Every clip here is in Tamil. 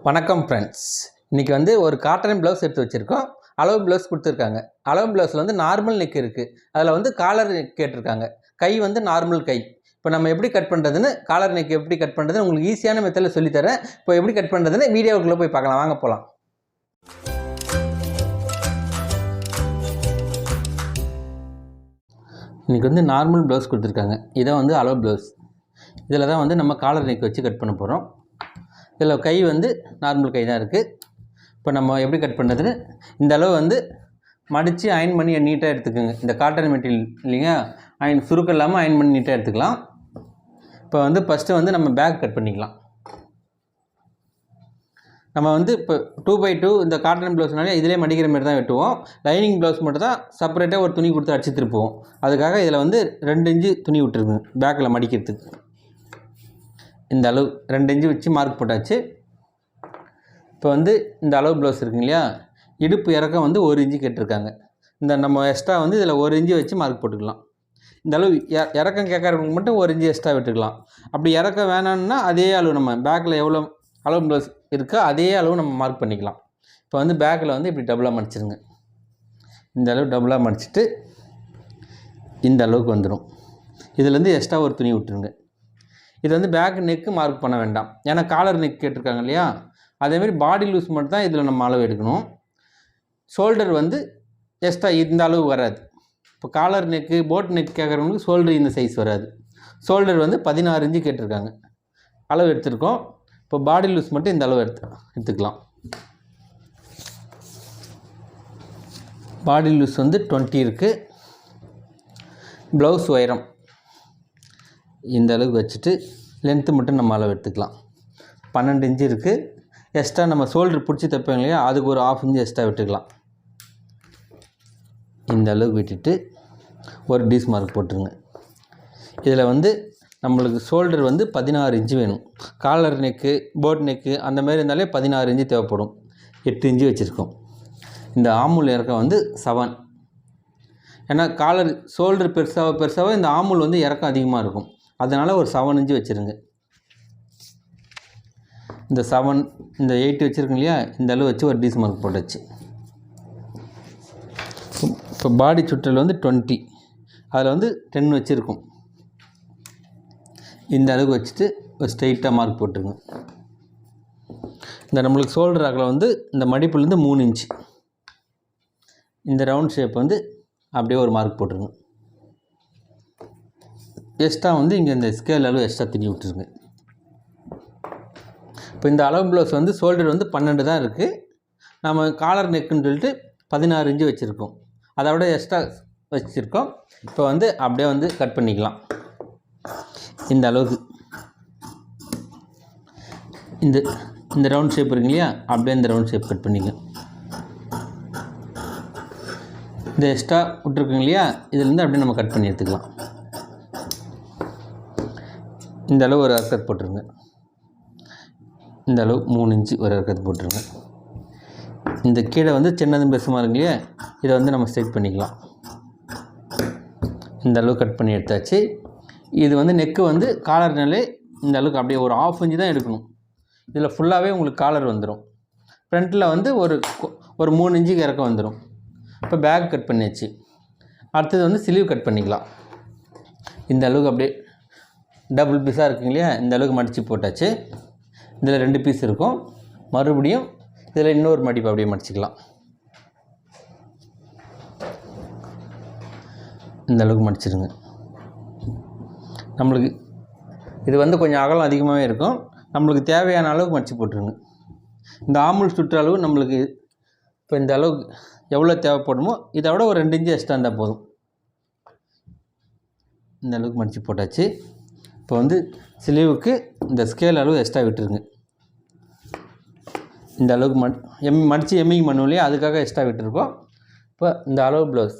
வணக்கம் ஃப்ரெண்ட்ஸ். இன்றைக்கி வந்து ஒரு காட்டன் ப்ளவுஸ் எடுத்து வச்சுருக்கோம். அளவு ப்ளவுஸ் கொடுத்துருக்காங்க. அளவு ப்ளவுஸில் வந்து நார்மல் நெக் இருக்குது. அதில் வந்து காலர் நெக் கேட்டிருக்காங்க. கை வந்து நார்மல் கை. இப்போ நம்ம எப்படி கட் பண்ணுறதுன்னு, காலர் நெக் எப்படி கட் பண்ணுறதுன்னு உங்களுக்கு ஈஸியான மெத்தடில் சொல்லித்தரேன். இப்போ எப்படி கட் பண்ணுறதுன்னு வீடியோவுக்குள்ளே போய் பார்க்கலாம். வாங்க போகலாம். இன்றைக்கி வந்து நார்மல் ப்ளவுஸ் கொடுத்துருக்காங்க. இதை வந்து அளவு ப்ளவுஸ். இதில் தான் வந்து நம்ம காலர் நெக் வச்சு கட் பண்ண போகிறோம். இதில் கை வந்து நார்மல் கை தான் இருக்குது. இப்போ நம்ம எப்படி கட் பண்ணுறதுன்னு இந்த அளவு வந்து மடித்து அயன் பண்ணி நீட்டாக எடுத்துக்கோங்க. இந்த காட்டன் மெட்டீரியல் இல்லைங்க, அயன் சுருக்கம் இல்லாமல் அயன் பண்ணி நீட்டாக எடுத்துக்கலாம். இப்போ வந்து ஃபஸ்ட்டு வந்து நம்ம பேக் கட் பண்ணிக்கலாம். நம்ம வந்து இப்போ 2x2 இந்த காட்டன் ப்ளவுஸ்னாலே இதிலே மடிக்கிற மாதிரி தான் வெட்டுவோம். லைனிங் ப்ளவுஸ் மட்டும் தான் செப்பரேட்டாக ஒரு துணி கொடுத்து அடிச்சு திருப்புவோம். அதுக்காக இதில் வந்து 2 இன்ச்சு துணி விட்டுருக்குங்க பேக்கில் மடிக்கிறதுக்கு. இந்த அளவு 2 இன்ச்சு வச்சு மார்க் போட்டாச்சு. இப்போ வந்து இந்த அளவு ப்ளவுஸ் இருக்குங்க இல்லையா, இடுப்பு இறக்கம் வந்து 1 இன்ச்சு கேட்டிருக்காங்க. இந்த நம்ம எக்ஸ்ட்ரா வந்து இதில் 1 இன்ச்சு வச்சு மார்க் போட்டுக்கலாம். இந்த அளவு இறக்கம் கேட்குறவங்களுக்கு மட்டும் 1 இன்ச்சு எக்ஸ்ட்ரா விட்டுக்கலாம். அப்படி இறக்கம் வேணான்னா அதே அளவு நம்ம பேக்கில் எவ்வளோ அளவு ப்ளவுஸ் இருக்கோ அதே அளவு நம்ம மார்க் பண்ணிக்கலாம். இப்போ வந்து பேக்கில் வந்து இப்படி டபுளாக மடிச்சிருங்க. இந்த அளவு டபுளாக மடிச்சுட்டு இந்த அளவுக்கு வந்துடும். இதுலேருந்து எக்ஸ்ட்ரா ஒரு துணி விட்டுருங்க. இது வந்து பேக் நெக்கு மார்க் பண்ண வேண்டாம், ஏன்னா காலர் நெக் கேட்டிருக்காங்க இல்லையா. அதேமாதிரி பாடி லூஸ் மட்டும் தான் இதில் நம்ம அளவு எடுக்கணும். ஷோல்டர் வந்து எக்ஸ்ட்ரா இந்த அளவு வராது. இப்போ காலர் நெக்கு போட் நெக் கேட்குறவங்களுக்கு ஷோல்டர் இந்த சைஸ் வராது. ஷோல்டர் வந்து 16 இன்ச்சு கேட்டிருக்காங்க. அளவு எடுத்துருக்கோம். இப்போ பாடி லூஸ் மட்டும் இந்த அளவு எடுத்துக்கலாம். பாடி லூஸ் வந்து 20 இருக்குது. ப்ளவுஸ் உயரம் இந்த அளவுக்கு வச்சுட்டு லென்த்து மட்டும் நம்ம அளவு எடுத்துக்கலாம். 12 இன்ச்சு இருக்குது. எக்ஸ்ட்ரா நம்ம ஷோல்டர் பிடிச்சி தைப்போம் இல்லையா, அதுக்கு ஒரு 1/2 இன்ச்சு எக்ஸ்ட்ரா விட்டுக்கலாம். இந்த அளவுக்கு விட்டுட்டு ஒரு டீஸ் மார்க் போட்டுருங்க. இதில் வந்து நம்மளுக்கு ஷோல்டர் வந்து 16 இன்ச்சு வேணும். காலர் நெக்கு போட் நெக்கு அந்த மாதிரி இருந்தாலே 16 இன்ச்சு தேவைப்படும். 8 இன்ச்சு வச்சுருக்கோம். இந்த ஆமுல் இறக்கம் வந்து 7. ஏன்னா காலர் ஷோல்டர் பெருசாக இந்த ஆமுல் வந்து இறக்கம் அதிகமாக இருக்கும். அதனால் ஒரு 7 இன்ச்சு வச்சுருங்க. இந்த 7 இந்த 8 வச்சுருக்கோம் இல்லையா, இந்த அளவு வச்சு ஒரு டீஸ் மார்க் போட்டாச்சு. இப்போ பாடி சுற்றல் வந்து 20, அதில் வந்து 10 வச்சுருக்கோம். இந்த அளவுக்கு வச்சுட்டு ஒரு ஸ்ட்ரெயிட்டாக மார்க் போட்டுருங்க. இந்த நம்மளுக்கு ஷோல்டர் அகலம் வந்து இந்த மடிப்புலேருந்து 3 இன்ச்சு. இந்த ரவுண்ட் ஷேப் வந்து அப்படியே ஒரு மார்க் போட்டுருங்க. எக்ஸ்ட்ரா வந்து இங்கே இந்த ஸ்கேல் அளவு எக்ஸ்ட்ரா துணி விட்டுருங்க. இப்போ இந்த அளவு ப்ளவுஸ் வந்து ஷோல்டர் வந்து 12 தான் இருக்குது. நம்ம காலர் நெக்குன்னு சொல்லிட்டு 16 இன்ச்சு வச்சுருக்கோம். அதை விட எக்ஸ்ட்ரா வச்சுருக்கோம். இப்போ வந்து அப்படியே வந்து கட் பண்ணிக்கலாம். இந்த அளவுக்கு இந்த ரவுண்ட் ஷேப் இருக்கு இல்லையா, அப்படியே இந்த ரவுண்ட் ஷேப் கட் பண்ணிக்கலாம். இந்த எக்ஸ்ட்ரா விட்டுருக்குங்க இல்லையா, இதுலேருந்து அப்படியே நம்ம கட் பண்ணி எடுத்துக்கலாம். இந்த அளவு ஒரு அர்க்கத் போட்டுருங்க. இந்த அளவு 3 இன்ச்சு ஒரு அர்க்கத் போட்டுருங்க. இந்த கீழே வந்து சின்னதும் பெருசுமாக இருக்கு இல்லையா, இதை வந்து நம்ம ஸ்ட்ரைட் பண்ணிக்கலாம். இந்த அளவு கட் பண்ணி எடுத்தாச்சு. இது வந்து நெக்கு வந்து காலர்னாலே இந்த அளவுக்கு அப்படியே ஒரு 1/2 இன்ச்சு தான் எடுக்கணும். இதில் ஃபுல்லாகவே உங்களுக்கு காலர் வந்துடும். ஃப்ரண்ட்டில் வந்து ஒரு 3 இன்ச்சுக்கு இறக்கம் வந்துடும். இப்போ பேக் கட் பண்ணியாச்சு. அடுத்தது வந்து ஸ்லீவ் கட் பண்ணிக்கலாம். இந்த அளவுக்கு அப்படியே டபுள் பீஸாக இருக்குங்க இல்லையா, இந்த அளவுக்கு மடித்து போட்டாச்சு. இதில் 2 பீஸ் இருக்கும். மறுபடியும் இதில் இன்னொரு மடிப்பு அப்படியே மடிச்சிக்கலாம். இந்த அளவுக்கு மடிச்சிடுங்க. நம்மளுக்கு இது வந்து கொஞ்சம் அகலம் அதிகமாகவே இருக்கும். நம்மளுக்கு தேவையான அளவுக்கு மடித்து போட்டுருங்க. இந்த ஆமுல் சுற்று அளவு நம்மளுக்கு இப்போ இந்த அளவுக்கு எவ்வளோ தேவைப்படுமோ இதை விட ஒரு 2 இன்ச்சு எக்ஸ்ட்ரா இருந்தால் போதும். இந்த அளவுக்கு மடித்து போட்டாச்சு. இப்போ வந்து ஸ்லீவுக்கு இந்த ஸ்கேல் அளவு எக்ஸ்ட்ரா விட்டுருங்க. இந்த அளவுக்கு மடித்து எம்மிங் பண்ணுவோம் இல்லையா, அதுக்காக எக்ஸ்ட்ரா விட்டுருக்கோம். இப்போ இந்த அளவு ப்ளவுஸ்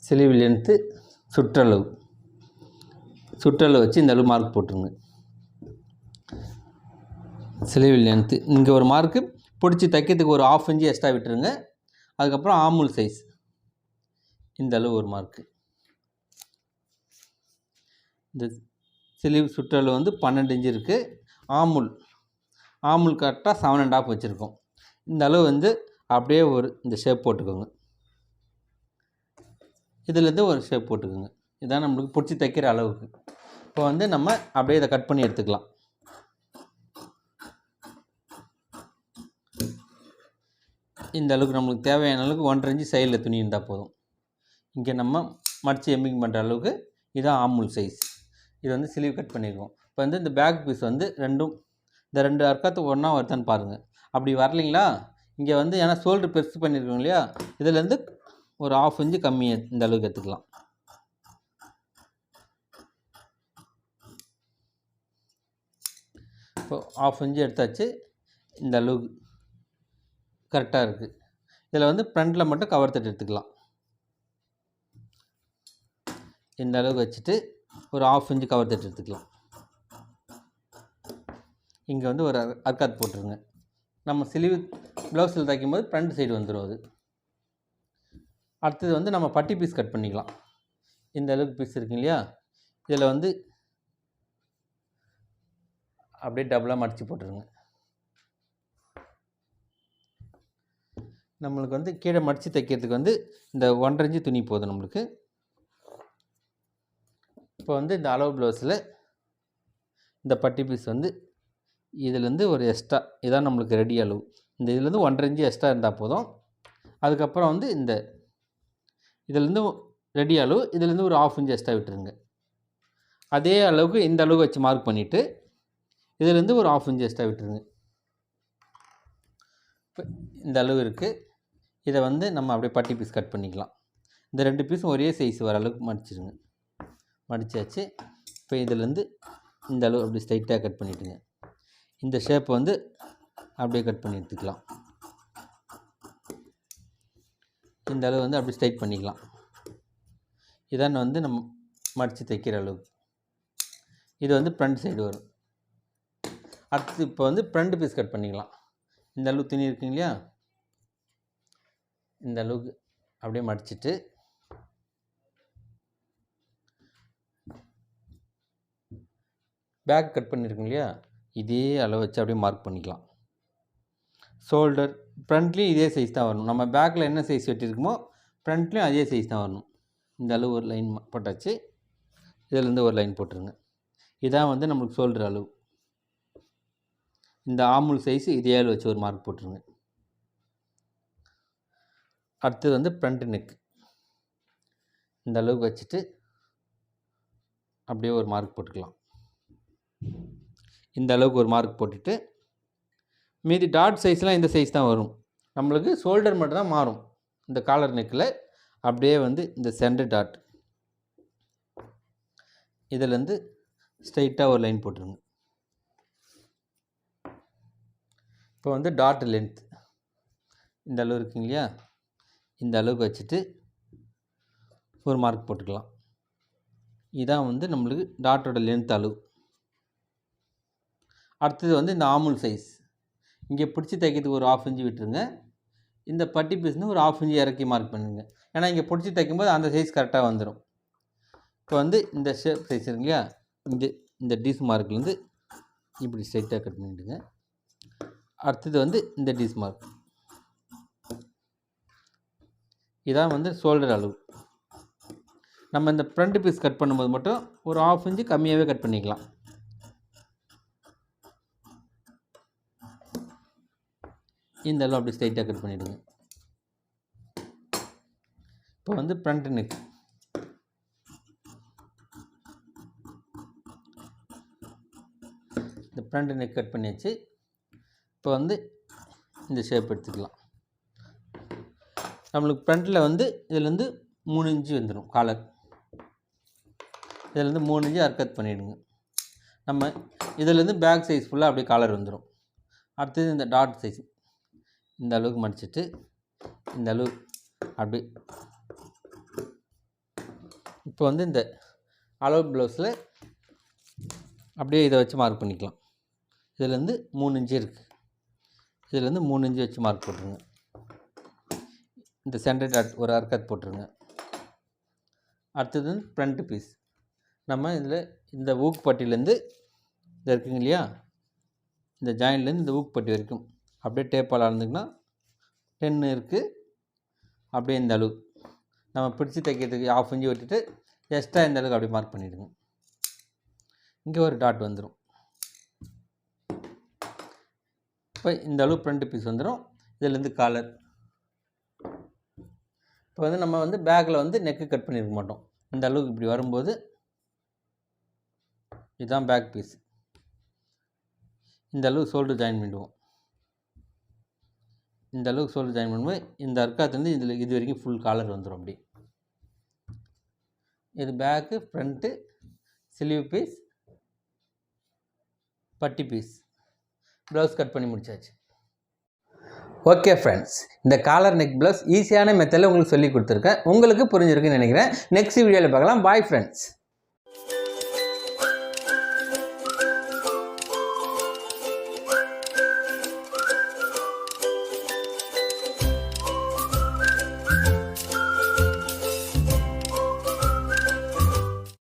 ஸ்லீவ் லென்த்து சுற்றளவு வச்சு இந்த அளவு மார்க் போட்டுருங்க. ஸ்லீவ் லென்த்து இங்கே ஒரு மார்க்கு பிடிச்சி தைக்கிறதுக்கு ஒரு 1/2 இன்ச்சு எக்ஸ்ட்ரா விட்டுருங்க. அதுக்கப்புறம் ஆமுல் சைஸ் இந்த அளவு ஒரு மார்க்கு. இந்த ஸ்லீவ் சுற்றளவு வந்து 12 இன்ச்சு இருக்குது. ஆமுல் ஆமுல் கரெக்டாக 7.5 வச்சுருக்கோம். இந்த அளவு வந்து அப்படியே ஒரு இந்த ஷேப் போட்டுக்கோங்க. இதுலேருந்து ஒரு ஷேப் போட்டுக்கோங்க. இதான் நம்மளுக்கு பிடிச்சி தைக்கிற அளவுக்கு. இப்போ வந்து நம்ம அப்படியே இதை கட் பண்ணி எடுத்துக்கலாம். இந்த அளவுக்கு நம்மளுக்கு தேவையான அளவுக்கு 1.5 இன்ச்சு சைடில் துணி இருந்தால் போதும். இங்கே நம்ம மடித்து எம்மிங் பண்ணுற அளவுக்கு இதுதான் ஆமுல் சைஸ். இது வந்து ஸ்லீவ் கட் பண்ணியிருக்கோம். இப்போ வந்து இந்த பேக் பீஸ் வந்து இந்த 2 அர்க்கத்து ஒன்றா வருதான்னு பாருங்கள். அப்படி வரலைங்களா, இங்கே வந்து ஏன்னா ஷோல்டர் பெருசு பண்ணியிருக்கோம் இல்லையா, இதுலேருந்து ஒரு 1/2 இன்ச்சு கம்மியாக இந்த அளவுக்கு எடுத்துக்கலாம். இப்போ 1/2 இன்ச்சு எடுத்தாச்சு. இந்த அளவுக்கு கரெக்டாக இருக்குது. இதில் வந்து ஃப்ரண்ட்டில் மட்டும் கவர் தட்டு எடுத்துக்கலாம். இந்த அளவுக்கு வச்சுட்டு ஒரு 1/2 இன்ச்சு கவர் தட்டு எடுத்துக்கலாம். இங்கே வந்து ஒரு அர்க்காத் போட்டுருங்க. நம்ம ஸ்லீவ் ப்ளவுஸில் தைக்கும்போது ஃப்ரண்ட் சைடு வந்துடும் அது. அடுத்தது வந்து நம்ம பட்டி பீஸ் கட் பண்ணிக்கலாம். இந்த அளவுக்கு பீஸ் இருக்கு இல்லையா, இதில் வந்து அப்படியே டபுளாக மடித்து போட்டுருங்க. நம்மளுக்கு வந்து கீழே மடித்து தைக்கிறதுக்கு வந்து இந்த 1.5 இன்ச்சு துணி போதும் நம்மளுக்கு. இப்போ வந்து இந்த அளவு ப்ளவுஸில் இந்த பட்டி பீஸ் வந்து இதுலேருந்து ஒரு எக்ஸ்ட்ரா, இதான் நம்மளுக்கு ரெடி அளவு. இந்த இதுலேருந்து 1.5 இன்ச்சு எக்ஸ்ட்ரா இருந்தால் போதும். அதுக்கப்புறம் வந்து இந்த இதுலேருந்து ரெடி அளவு, இதுலேருந்து ஒரு 1/2 இன்ச்சு எக்ஸ்ட்ரா விட்டுருங்க. அதே அளவுக்கு இந்த அளவுக்கு வச்சு மார்க் பண்ணிவிட்டு இதுலேருந்து ஒரு 1/2 இன்ச்சு எக்ஸ்ட்ரா விட்டுருங்க. இப்போ இந்த அளவு இருக்குது. இதை வந்து நம்ம அப்படியே பட்டி பீஸ் கட் பண்ணிக்கலாம். இந்த 2 பீஸும் ஒரே சைஸ் வர அளவுக்கு மடிச்சிடுங்க. மடித்தாச்சு. இப்போ இதுலேருந்து இந்த அளவு அப்படி ஸ்ட்ரைட்டாக கட் பண்ணிவிட்டுங்க. இந்த ஷேப் வந்து அப்படியே கட் பண்ணி எடுத்துக்கலாம். இந்த அளவு வந்து அப்படி ஸ்ட்ரைட் பண்ணிக்கலாம். இதான் வந்து நம்ம மடித்து தைக்கிற அளவுக்கு. இது வந்து ஃப்ரண்ட் சைடு வரும். அடுத்து இப்போ வந்து ஃப்ரண்ட் பீஸ் கட் பண்ணிக்கலாம். இந்த அளவு துணி இருக்குங்க இல்லையா, இந்த அளவுக்கு அப்படியே மடிச்சுட்டு பேக் கட் பண்ணியிருக்கோம் இல்லையா, இதே அளவு வச்சு அப்படியே மார்க் பண்ணிக்கலாம். ஷோல்டர் ஃப்ரண்ட்லேயும் இதே சைஸ் தான் வரணும். நம்ம பேக்கில் என்ன சைஸ் வெட்டியிருக்குமோ ஃப்ரண்ட்லேயும் அதே சைஸ் தான் வரணும். இந்த அளவு ஒரு லைன் போட்டாச்சு. இதிலேருந்து ஒரு லைன் போட்டுருங்க. இதான் வந்து நம்மளுக்கு ஷோல்டர் அளவு. இந்த ஆமுல் சைஸு இதே அளவு வச்சு ஒரு மார்க் போட்டுருங்க. அடுத்தது வந்து ஃப்ரண்ட் நெக் இந்த அளவுக்கு வச்சுட்டு அப்படியே ஒரு மார்க் போட்டுக்கலாம். இந்த அளவுக்கு ஒரு மார்க் போட்டுட்டு மீதி டாட் சைஸ்லாம் இந்த சைஸ் தான் வரும். நம்மளுக்கு ஷோல்டர் மட்டும் தான் மாறும். இந்த காலர் நெக்கில் அப்படியே வந்து இந்த சென்டர் டாட் இதிலேருந்து ஸ்ட்ரைட்டாக ஒரு லைன் போட்டுருங்க. இப்போ வந்து டாட் லென்த் இந்த அளவு இருக்குங்க இல்லையா, இந்த அளவுக்கு வச்சுட்டு ஒரு மார்க் போட்டுக்கலாம். இதான் வந்து நம்மளுக்கு டாட்டோட லென்த் அளவு. அடுத்தது வந்து இந்த ஆமுல் சைஸ் இங்கே பிடிச்சி தைக்கிறதுக்கு ஒரு 1/2 இன்ச்சு விட்டுருங்க. இந்த பட்டி பீஸ்னு ஒரு 1/2 இன்ச்சு இறக்கி மார்க் பண்ணுங்க. ஏன்னா இங்கே பிடிச்சி தைக்கும்போது அந்த சைஸ் கரெக்டாக வந்துடும். இப்போ வந்து இந்த ஷேப் சைஸ் இருக்கு இல்லையா, இந்த டீஸ் மார்க்லேருந்து இப்படி ஸ்ட்ரைட்டாக கட் பண்ணிவிடுங்க. அடுத்தது வந்து இந்த டீஸ் மார்க், இதான் வந்து ஷோல்டர் அளவு. நம்ம இந்த ஃப்ரண்ட் பீஸ் கட் பண்ணும்போது மட்டும் ஒரு 1/2 இன்ச்சு கம்மியாகவே கட் பண்ணிக்கலாம். இந்த அளவு அப்படி ஸ்ட்ரைட்டாக கட் பண்ணிவிடுங்க. இப்போ வந்து ஃப்ரண்ட் நெக் இந்த ஃப்ரண்ட் நெக் கட் பண்ணியாச்சு. இப்போ வந்து இந்த ஷேப் எடுத்துக்கலாம். நம்மளுக்கு ஃப்ரண்ட்டில் வந்து இதுலேருந்து 3 இன்ச்சு வந்துடும் காலர். இதுலேருந்து 3 இன்ச்சு அர்க்கத் பண்ணிவிடுங்க. நம்ம இதிலேருந்து பேக் சைஸ் ஃபுல்லாக அப்படியே காலர் வந்துடும். அடுத்தது இந்த டாட் சைஸ் இந்த அளவுக்கு மடிச்சுட்டு இந்த அளவு அப்படி. இப்போ வந்து இந்த அளவு ப்ளவுஸில் அப்படியே இதை வச்சு மார்க் பண்ணிக்கலாம். இதுலேருந்து 3 இன்ச்சு இருக்குது. இதுலேருந்து 3 இன்ச்சு வச்சு மார்க் போட்டுருங்க. இந்த சென்டர் டாட் ஒரு அர்க்கத் போட்டுருங்க. அடுத்தது ஃப்ரண்ட் பீஸ் நம்ம இதில் இந்த ஊக்கு பட்டியிலேருந்து இது இருக்குங்க இல்லையா, இந்த ஜாயின்லேருந்து இந்த ஊக்கு பட்டி வரைக்கும் அப்படியே டேப்பால் அளந்துக்குன்னா 10 இருக்குது. அப்படியே இந்த அளவு நம்ம பிடிச்சி தைக்கிறதுக்கு 1/2 இன்ச்சு விட்டுட்டு எக்ஸ்ட்ரா இந்த அளவுக்கு அப்படியே மார்க் பண்ணிவிடுங்க. இங்கே ஒரு டாட் வந்துடும். இப்போ இந்த அளவு ஃப்ரண்ட் பீஸ் வந்துடும். இதிலேருந்து காலர். இப்போ வந்து நம்ம வந்து பேக்கில் வந்து நெக்கு கட் பண்ணியிருக்க மாட்டோம். இந்த அளவுக்கு இப்படி வரும்போது இதுதான் பேக் பீஸ். இந்த அளவுக்கு ஷோல்டர் ஜாயின் பண்ணிவிடுவோம். இந்த அளவுக்கு ஷோல்டர் ஜாயின் பண்ணும்போது இந்த அர்க்காத்துலேருந்து இதில் இது வரைக்கும் ஃபுல் காலர் வந்துடும். அப்படி இது பேக்கு, ஃப்ரண்ட்டு, ஸ்லீவ் பீஸ், பட்டி பீஸ், ப்ளவுஸ் கட் பண்ணி முடிச்சாச்சு. ஓகே ஃப்ரெண்ட்ஸ், இந்த காலர் நெக் ப்ளவுஸ் ஈஸியான மெத்தடில் உங்களுக்கு சொல்லி கொடுத்துருக்கேன். உங்களுக்கு புரிஞ்சிருக்குன்னு நினைக்கிறேன். நெக்ஸ்ட் வீடியோவில் பார்க்கலாம். Bye friends.